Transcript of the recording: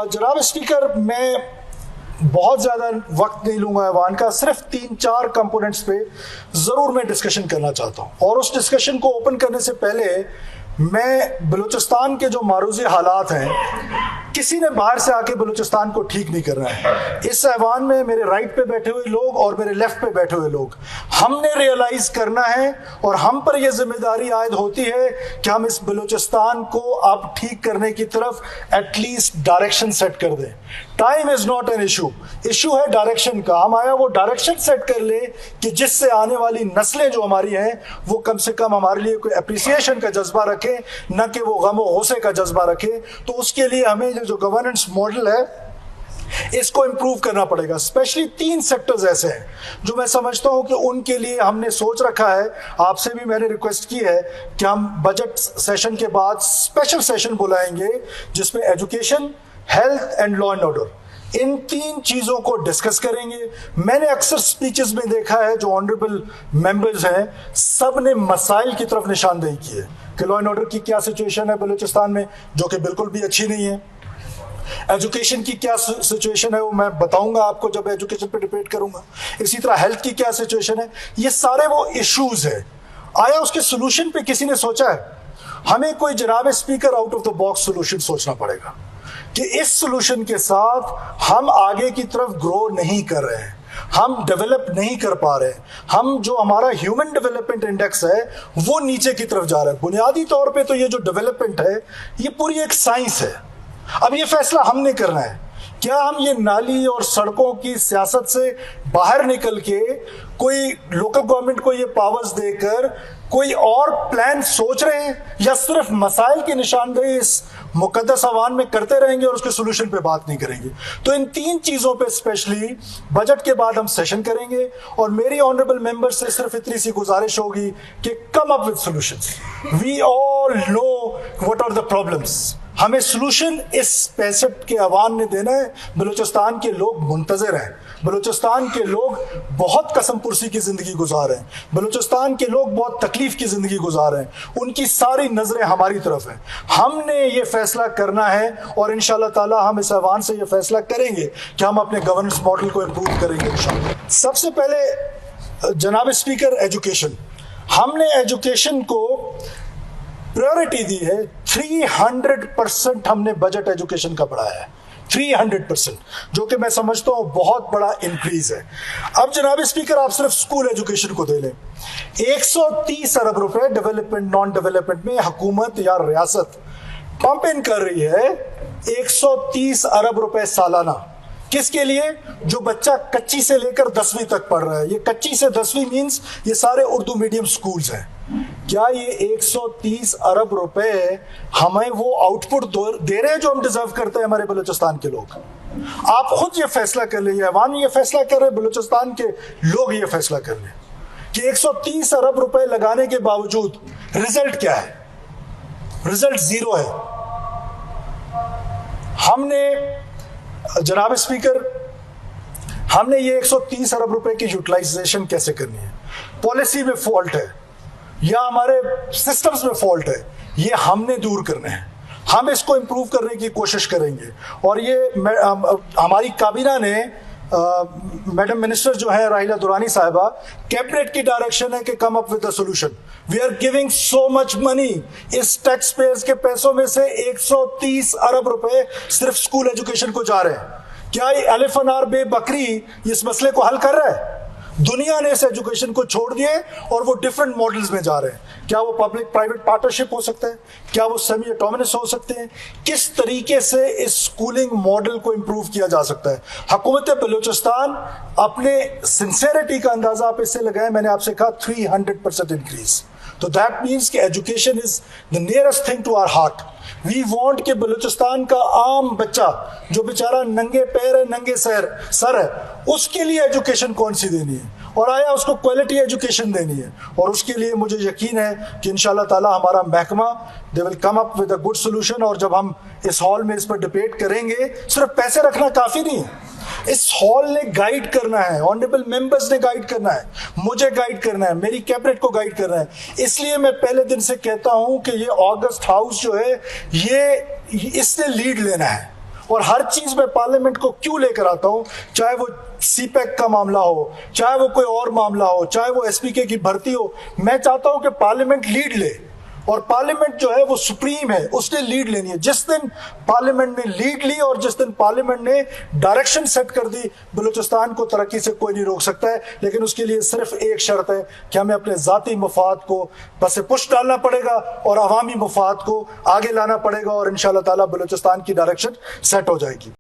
जनाब स्पीकर, मैं बहुत ज़्यादा वक्त नहीं लूंगा ऐवान का, सिर्फ 3-4 कंपोनेंट्स पे ज़रूर मैं डिस्कशन करना चाहता हूँ। और उस डिस्कशन को ओपन करने से पहले मैं बलूचिस्तान के जो मारूजी हालात हैं, किसी ने बाहर से आके बलूचिस्तान को ठीक नहीं करना है। इस ऐवान में मेरे राइट पे बैठे हुए लोग और मेरे लेफ्ट पे बैठे हुए लोग, हमने रियलाइज करना है और हम पर यह जिम्मेदारी आयद होती है कि हम इस बलूचिस्तान को अब ठीक करने की तरफ एटलीस्ट डायरेक्शन सेट कर दें। Time is not an issue, issue है डायरेक्शन का। हम आया वो डायरेक्शन सेट कर ले कि जिससे आने वाली नस्लें जो हमारी हैं वो कम से कम हमारे लिए कोई अप्रिसिएशन का जज्बा रखें, न कि वो गम और गौसे का जज्बा रखें। तो उसके लिए हमें जो गवर्नेंस मॉडल है इसको इंप्रूव करना पड़ेगा। स्पेशली 3 सेक्टर्स ऐसे हैं जो मैं समझता हूं कि उनके लिए हमने सोच रखा है। आपसे भी मैंने रिक्वेस्ट की है कि हम बजट सेशन के बाद स्पेशल सेशन बुलाएंगे जिसमें education, health and law and order, in 3 चीजों को डिस्कस करेंगे। मैंने अक्सर स्पीचेस में देखा है जो ऑनरेबल मेंबर्स हैं, सब ने मसाइल की तरफ निशानदेही की है कि लॉ एंड ऑर्डर की क्या सिचुएशन है बलूचिस्तान में, जो कि बिल्कुल भी अच्छी नहीं है। एजुकेशन की क्या सिचुएशन है वो मैं बताऊंगा आपको जब एजुकेशन पे डिबेट करूंगा। इसी तरह हेल्थ की क्या सिचुएशन है। ये सारे वो इश्यूज है। आया उसके सोल्यूशन पे किसी ने सोचा है? हमें कोई जनाब speaker out of the box solution सोचना पड़ेगा कि इस सोल्यूशन के साथ हम आगे की तरफ ग्रो नहीं कर रहे हैं, हम डेवलप नहीं कर पा रहे हैं। हम जो हमारा ह्यूमन डेवलपमेंट इंडेक्स है वो नीचे की तरफ जा रहा है। बुनियादी तौर पे तो ये जो डेवलपमेंट है ये पूरी एक साइंस है। अब ये फैसला हमने करना है, क्या हम ये नाली और सड़कों की सियासत से बाहर निकल के कोई लोकल गवर्नमेंट को ये पावर्स देकर कोई और प्लान सोच रहे हैं, या सिर्फ मसाइल की निशानदेही इस मुकद्दस आवान में करते रहेंगे और उसके सोल्यूशन पे बात नहीं करेंगे? तो इन 3 चीजों पे स्पेशली बजट के बाद हम सेशन करेंगे और मेरी ऑनरेबल मेंबर से सिर्फ इतनी सी गुजारिश होगी कि come up with solutions. We all know what are the problems. हमें सॉल्यूशन इस पैसे के आवान ने देना है। बलूचिस्तान के लोग मुंतजर हैं, बलूचिस्तान के लोग बहुत कसम पुरसी की जिंदगी गुजार रहे हैं, बलूचिस्तान के लोग बहुत तकलीफ की जिंदगी गुजार रहे हैं। उनकी सारी नजरें हमारी तरफ हैं। हमने ये फैसला करना है और इंशाल्लाह ताला हम इस आवान से ये फैसला करेंगे कि हम अपने गवर्नेंस मॉडल को इंप्रूव करेंगे इंशाल्लाह। सबसे पहले जनाब स्पीकर, एजुकेशन। हमने एजुकेशन को प्रायोरिटी दी है। 300% हमने बजट एजुकेशन का बढ़ाया है, 300%, जो कि मैं समझता हूं बहुत बड़ा इंक्रीज है। अब जनाब स्पीकर, आप सिर्फ स्कूल एजुकेशन को दे लें, 130 अरब रुपए डेवलपमेंट नॉन डेवलपमेंट में हुकूमत या रियासत पंप इन कर रही है। 130 अरब रुपए सालाना किसके लिए? जो बच्चा कच्ची से लेकर 10वीं तक पढ़ रहा है। ये कच्ची से 10वीं मींस ये सारे उर्दू मीडियम स्कूल्स हैं। क्या ये 130 अरब रुपए हमें वो आउटपुट दे रहे हैं जो हम डिजर्व करते हैं हमारे बलूचिस्तान के लोग? आप खुद ये फैसला कर लीजिए, अवाम ये फैसला कर रहे हैं, बलूचिस्तान के लोग ये फैसला कर लें कि 130 अरब रुपए लगाने के बावजूद रिजल्ट क्या है? रिजल्ट 0 है। हमने जनाब स्पीकर, हमने ये 130 अरब रुपए की यूटिलाइजेशन कैसे करनी है? पॉलिसी में फॉल्ट है या हमारे सिस्टम्स में फॉल्ट है, ये हमने दूर करने हैं। हम इसको इंप्रूव करने की कोशिश करेंगे और ये हमारी काबीना ने मैडम मिनिस्टर जो है राहिला दुरानी साहिबा, कैबिनेट की डायरेक्शन है कि come up with the solution. We are giving so much money. इस टैक्स पेयर्स के पैसों में से 130 अरब रुपए सिर्फ स्कूल एजुकेशन को जा रहे हैं। क्या ये अलिफ अनार बे बकरी इस मसले को हल कर रहा है? दुनिया ने इस एजुकेशन को छोड़ दिए और वो डिफरेंट मॉडल्स में जा रहे हैं। क्या वो पब्लिक प्राइवेट पार्टनरशिप हो सकता है? क्या वो सेमी ऑटोनमस हो सकते हैं? किस तरीके से इस स्कूलिंग मॉडल को इंप्रूव किया जा सकता है? हुकूमत बलूचिस्तान अपने सिंसेरिटी का अंदाजा आप इससे लगाएं, मैंने आपसे कहा 300% इंक्रीज। तो दैट मीन्स कि education is the nearest thing to our heart. We want कि बलूचिस्तान का आम बच्चा जो बेचारा नंगे पैर है, नंगे सर है, उसके लिए एजुकेशन कौन सी देनी है और आया उसको क्वालिटी एजुकेशन देनी है। और उसके लिए मुझे यकीन है कि इंशाल्लाह ताला हमारा महकमा they will come up with a good solution. और जब हम इस हॉल में इस पर डिबेट करेंगे, सिर्फ पैसे रखना काफी नहीं है, इस हॉल ने गाइड करना है, ऑनरेबल मेंबर्स ने गाइड करना है, मुझे गाइड करना है, मेरी कैबिनेट को गाइड करना है। इसलिए मैं पहले दिन से कहता हूं कि ये ऑगस्ट हाउस जो है ये इसने लीड लेना है और हर चीज में पार्लियामेंट को क्यों लेकर आता हूं, चाहे वो सीपैक का मामला हो, चाहे वो कोई और मामला हो, चाहे वो एसपीके की भर्ती हो, मैं चाहता हूं कि पार्लियामेंट लीड ले। और पार्लियामेंट जो है वो सुप्रीम है, उसने लीड लेनी है। जिस दिन पार्लियामेंट ने लीड ली और जिस दिन पार्लियामेंट ने डायरेक्शन सेट कर दी, बलूचिस्तान को तरक्की से कोई नहीं रोक सकता है। लेकिन उसके लिए सिर्फ एक शर्त है कि हमें अपने जाती मफाद को बस पुश डालना पड़ेगा और अवामी मफाद को आगे लाना पड़ेगा, और इंशाअल्लाह ताला बलूचिस्तान की डायरेक्शन सेट हो जाएगी।